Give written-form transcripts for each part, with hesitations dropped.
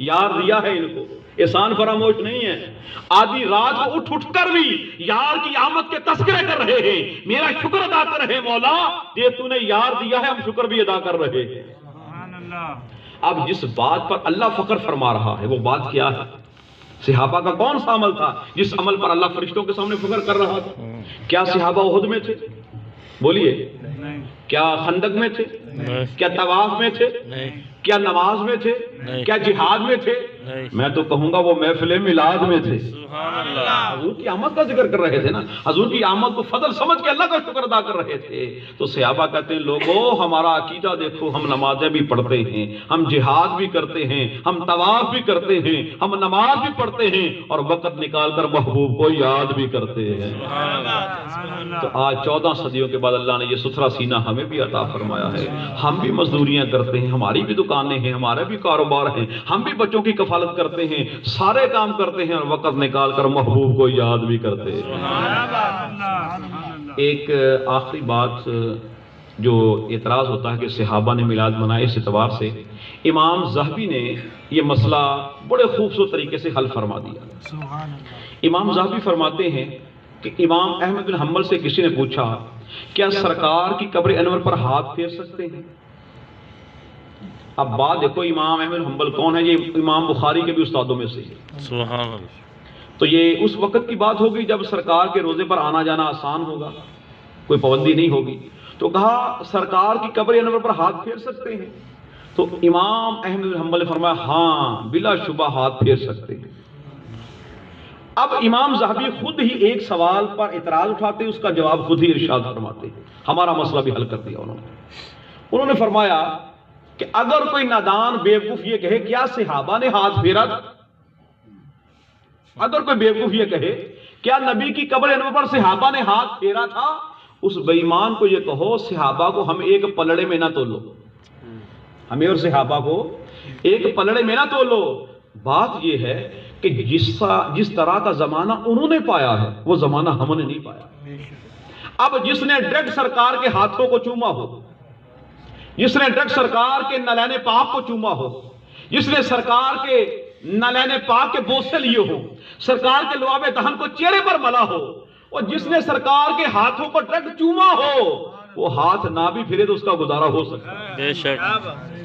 یار دیا ہے ان کو، احسان فراموش نہیں ہے۔ آدھی رات کو اٹھ کر بھی یار کی آمد کے تذکرے کر رہے ہیں، میرا شکر ادا کر رہے مولا، یہ تو نے یار دیا ہے، ہم شکر بھی ادا کر رہے ہیں۔ اب جس بات پر اللہ فخر فرما رہا ہے وہ بات کیا ہے؟ صحابہ کا کون سا عمل تھا جس عمل پر اللہ فرشتوں کے سامنے فخر کر رہا تھا؟ کیا صحابہ احد میں تھے؟ بولیے، کیا خندق میں تھے؟ کیا طواف میں تھے؟ کیا نماز میں تھے؟ کیا جہاد میں تھے؟ میں تو کہوں گا وہ محفل میلاد میں تھے۔ حضور کی آمد کا ذکر کر رہے تھے نا، حضور کی آمد کو فضل سمجھ کے اللہ کا شکر ادا کر رہے تھے۔ تو صحابہ کہتے ہیں لوگوں ہمارا عقیدہ دیکھو، ہم نمازیں بھی پڑھتے ہیں، ہم جہاد بھی کرتے ہیں، ہم طواف بھی کرتے ہیں، ہم نماز بھی پڑھتے ہیں، اور وقت نکال کر محبوب کو یاد بھی کرتے ہیں۔ تو آج 14 صدیوں کے بعد اللہ نے یہ ستھرا سینہ ہمیں بھی عطا فرمایا ہے۔ ہم بھی مزدوریاں کرتے ہیں، ہماری بھی دکانیں ہیں، ہمارے بھی کاروبار ہیں، ہم بھی بچوں کی کفالت کرتے ہیں، سارے کام کرتے ہیں، اور وقت نکال کر محبوب کو یاد بھی کرتے ہیں۔ ایک آخری بات جو اعتراض ہوتا ہے کہ صحابہ نے میلاد منائے، اس اعتبار سے امام ذہبی نے یہ مسئلہ بڑے خوبصورت طریقے سے حل فرما دیا۔ امام ذہبی فرماتے ہیں کہ امام احمد بن حنبل سے کسی نے پوچھا کیا سرکار کی قبر انور پر ہاتھ پھیر سکتے ہیں؟ اب بات دیکھو، امام احمد بن حنبل کون ہے؟ یہ امام بخاری کے بھی استادوں میں سے سبحان اللہ۔ تو یہ اس وقت کی بات ہوگی جب سرکار کے روزے پر آنا جانا آسان ہوگا، کوئی پابندی نہیں ہوگی۔ تو کہا سرکار کی قبر انور پر ہاتھ پھیر سکتے ہیں؟ تو امام احمد بن حنبل نے فرمایا ہاں بلا شبہ ہاتھ پھیر سکتے ہیں۔ اب امام ذہبی خود ہی ایک سوال پر اعتراض اٹھاتے، اس کا جواب خود ہی ارشاد فرماتے، ہمارا مسئلہ بھی حل کر دیا انہوں نے فرمایا کہ اگر کوئی نادان بیوقوف یہ کہے کیا صحابہ نے ہاتھ پھیرا تھا، اگر کوئی بیوقوف یہ کہے کیا نبی کی قبر انور پر صحابہ نے ہاتھ پھیرا تھا، اس بے ایمان کو یہ کہو صحابہ کو ہم ایک پلڑے میں نہ تولو، ہمیں اور صحابہ کو ایک پلڑے میں نہ تولو۔ بات یہ ہے کہ جس طرح کا زمانہ انہوں نے پایا ہے وہ زمانہ ہم نے نہیں پایا۔ اب جس نے ڈائریکٹ سرکار کے ہاتھوں کو چوما ہو، جس نے ڈائریکٹ سرکار کے نالین پاک کو چوما ہو، جس نے سرکار کے نالین پاک کے بوسے لیے ہو، سرکار کے لعاب دہن کو چہرے پر ملا ہو، اور جس نے سرکار کے ہاتھوں کو ڈائریکٹ چوما ہو، وہ ہاتھ نہ بھی پھرے تو اس کا گزارا ہو سکتا ہے، بے شک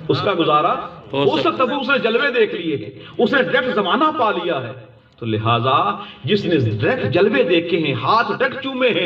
اس کا گزارا ہو سکتا ہے۔ اس نے جلوے دیکھ لیے ہیں، اس نے ڈائریکٹ زمانہ پا لیا ہے، تو لہٰذا جس نے ڈائریکٹ جلوے دیکھے ہیں، ہاتھ ڈائریکٹ چومے ہیں،